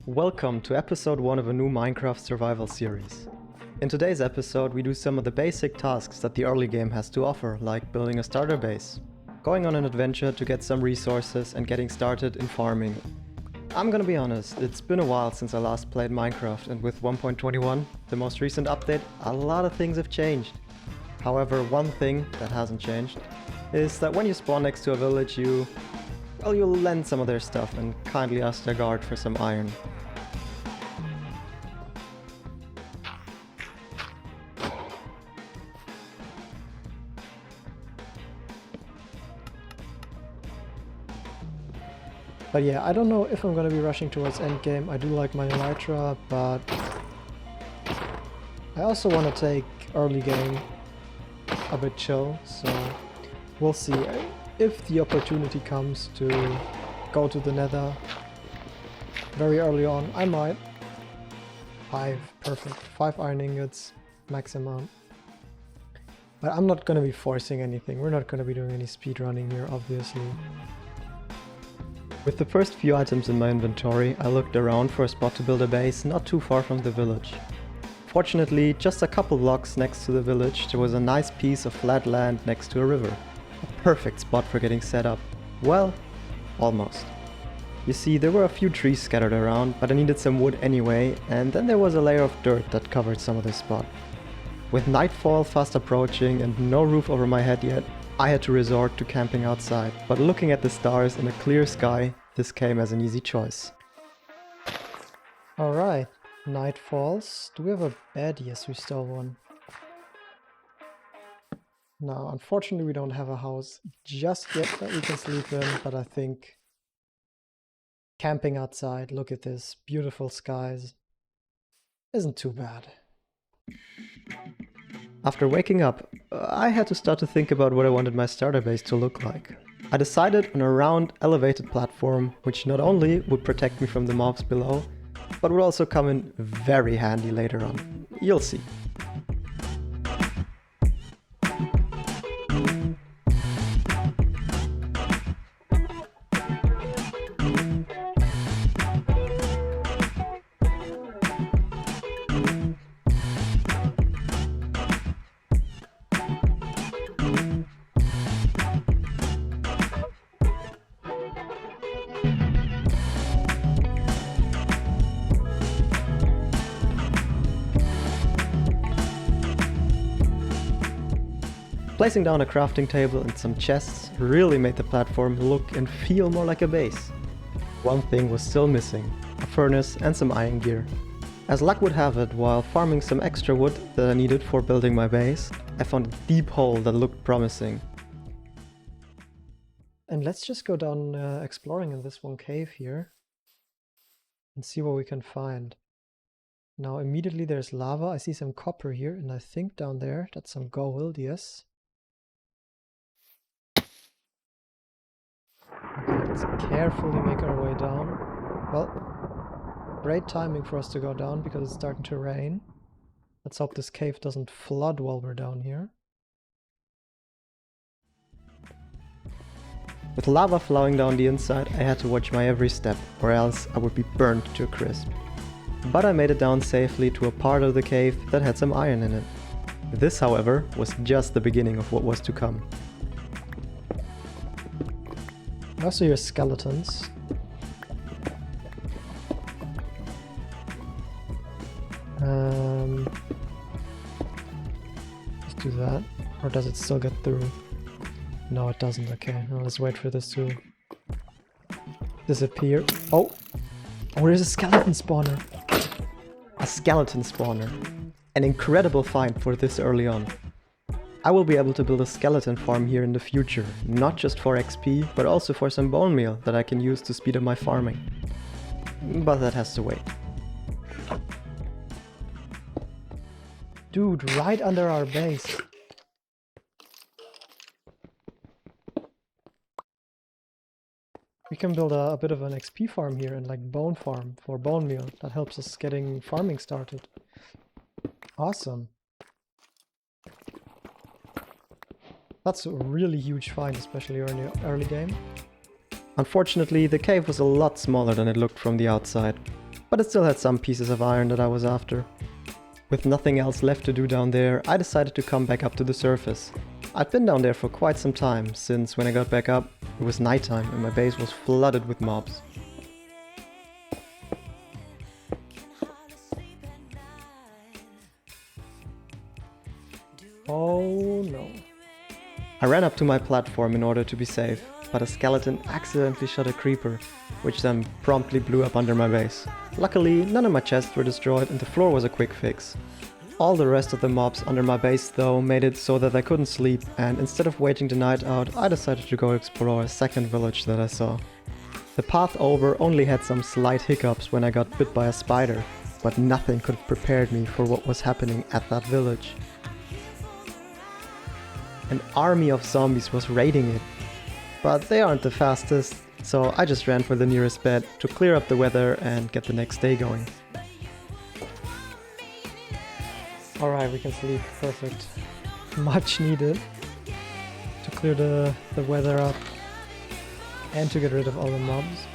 Welcome to episode 1 of a new Minecraft survival series. In today's episode we do some of the basic tasks that the early game has to offer, like building a starter base, going on an adventure to get some resources and getting started in farming. I'm gonna be honest, it's been a while since I last played Minecraft, and with 1.21, the most recent update, a lot of things have changed. However, one thing that hasn't changed is that when you spawn next to a village you'll lend some of their stuff and kindly ask their guard for some iron. But yeah, I don't know if I'm gonna be rushing towards endgame. I do like my elytra, but I also want to take early game a bit chill, so we'll see. If the opportunity comes to go to the nether very early on, I might. 5, perfect. 5 iron ingots, maximum. But I'm not gonna be forcing anything. We're not gonna be doing any speed running here, obviously. With the first few items in my inventory, I looked around for a spot to build a base not too far from the village. Fortunately, just a couple blocks next to the village, there was a nice piece of flat land next to a river. A perfect spot for getting set up. Well, almost. You see, there were a few trees scattered around, but I needed some wood anyway, and then there was a layer of dirt that covered some of the spot. With nightfall fast approaching and no roof over my head yet, I had to resort to camping outside, but looking at the stars in a clear sky, this came as an easy choice. Alright, night falls. Do we have a bed? Yes, we stole one. No, unfortunately we don't have a house just yet that we can sleep in, but I think camping outside, look at this, beautiful skies, isn't too bad. After waking up, I had to start to think about what I wanted my starter base to look like. I decided on a round, elevated platform, which not only would protect me from the mobs below, but would also come in very handy later on. You'll see. Placing down a crafting table and some chests really made the platform look and feel more like a base. One thing was still missing, a furnace and some iron gear. As luck would have it, while farming some extra wood that I needed for building my base, I found a deep hole that looked promising. And let's just go down exploring in this one cave here and see what we can find. Now immediately there's lava. I see some copper here, and I think down there that's some gold, yes. Okay, let's carefully make our way down. Well, great timing for us to go down because it's starting to rain. Let's hope this cave doesn't flood while we're down here. With lava flowing down the inside, I had to watch my every step, or else I would be burned to a crisp. But I made it down safely to a part of the cave that had some iron in it. This, however, was just the beginning of what was to come. I also hear skeletons. Let's do that. Or does it still get through? No, it doesn't. Okay, well, let's wait for this to disappear. Oh! Oh, there's a skeleton spawner! A skeleton spawner. An incredible find for this early on. I will be able to build a skeleton farm here in the future, not just for XP, but also for some bone meal that I can use to speed up my farming. But that has to wait. Dude, right under our base. We can build a bit of an XP farm here and like bone farm for bone meal. That helps us getting farming started. Awesome. That's a really huge find, especially early game. Unfortunately, the cave was a lot smaller than it looked from the outside. but it still had some pieces of iron that I was after. With nothing else left to do down there, I decided to come back up to the surface. I'd been down there for quite some time, since when I got back up, it was nighttime and my base was flooded with mobs. Oh no. I ran up to my platform in order to be safe, but a skeleton accidentally shot a creeper, which then promptly blew up under my base. Luckily, none of my chests were destroyed and the floor was a quick fix. All the rest of the mobs under my base though made it so that I couldn't sleep, and instead of waiting the night out, I decided to go explore a second village that I saw. The path over only had some slight hiccups when I got bit by a spider, but nothing could have prepared me for what was happening at that village. An army of zombies was raiding it, but they aren't the fastest, so I just ran for the nearest bed to clear up the weather and get the next day going. Alright, we can sleep. Perfect. Much needed to clear the weather up and to get rid of all the mobs.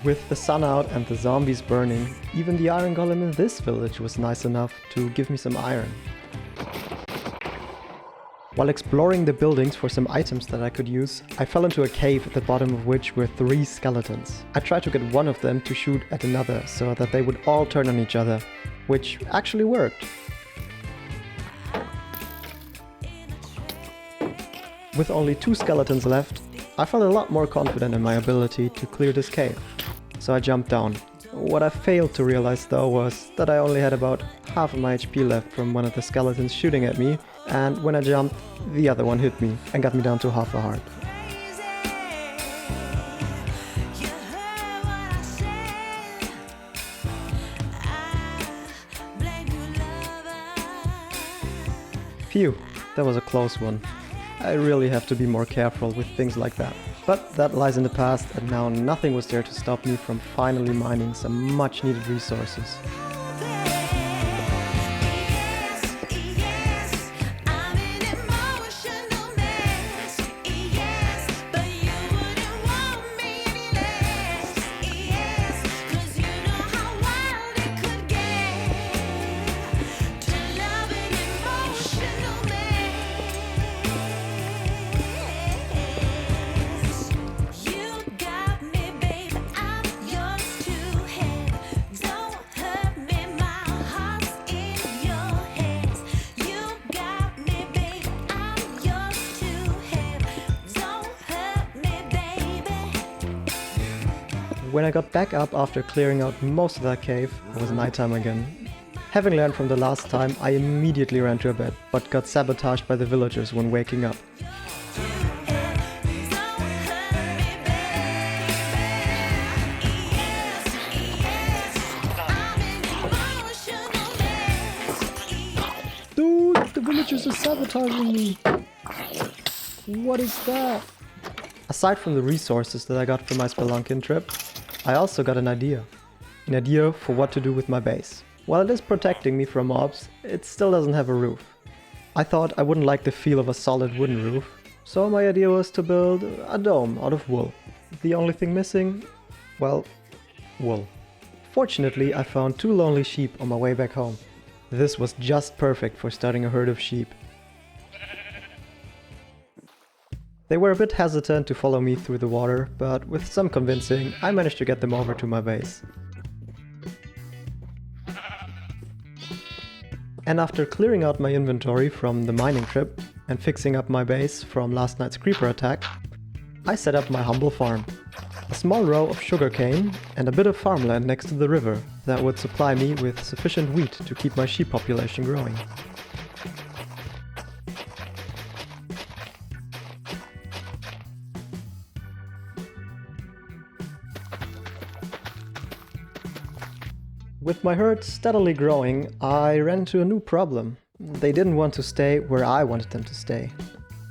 With the sun out and the zombies burning, even the iron golem in this village was nice enough to give me some iron. While exploring the buildings for some items that I could use, I fell into a cave at the bottom of which were 3 skeletons. I tried to get one of them to shoot at another so that they would all turn on each other, which actually worked. With only 2 skeletons left, I felt a lot more confident in my ability to clear this cave. So I jumped down. What I failed to realize though was that I only had about half of my HP left from one of the skeletons shooting at me, and when I jumped, the other one hit me and got me down to half a heart. Phew, that was a close one. I really have to be more careful with things like that. But that lies in the past, and now nothing was there to stop me from finally mining some much needed resources. When I got back up after clearing out most of that cave, it was nighttime again. Having learned from the last time, I immediately ran to a bed, but got sabotaged by the villagers when waking up. Dude, the villagers are sabotaging me! What is that? Aside from the resources that I got from my spelunking trip, I also got an idea. An idea for what to do with my base. While it is protecting me from mobs, it still doesn't have a roof. I thought I wouldn't like the feel of a solid wooden roof, so my idea was to build a dome out of wool. The only thing missing? Well, wool. Fortunately, I found 2 lonely sheep on my way back home. This was just perfect for starting a herd of sheep. They were a bit hesitant to follow me through the water, but with some convincing, I managed to get them over to my base. And after clearing out my inventory from the mining trip and fixing up my base from last night's creeper attack, I set up my humble farm. A small row of sugarcane and a bit of farmland next to the river that would supply me with sufficient wheat to keep my sheep population growing. With my herd steadily growing, I ran into a new problem. They didn't want to stay where I wanted them to stay.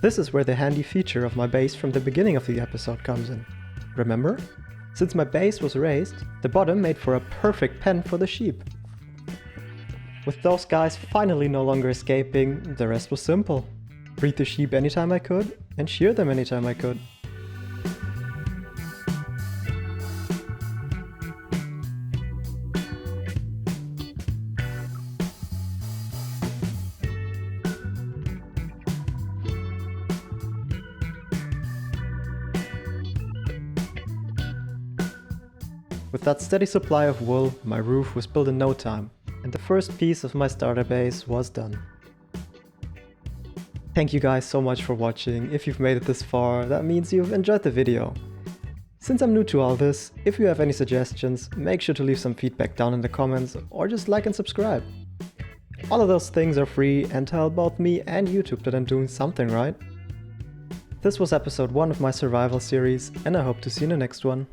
This is where the handy feature of my base from the beginning of the episode comes in. Remember? Since my base was raised, the bottom made for a perfect pen for the sheep. With those guys finally no longer escaping, the rest was simple. Breed the sheep anytime I could, and shear them anytime I could. With that steady supply of wool, my roof was built in no time, and the first piece of my starter base was done. Thank you guys so much for watching. If you've made it this far, that means you've enjoyed the video. Since I'm new to all this, if you have any suggestions, make sure to leave some feedback down in the comments or just like and subscribe. All of those things are free and tell both me and YouTube that I'm doing something right. This was episode 1 of my survival series, and I hope to see you in the next one.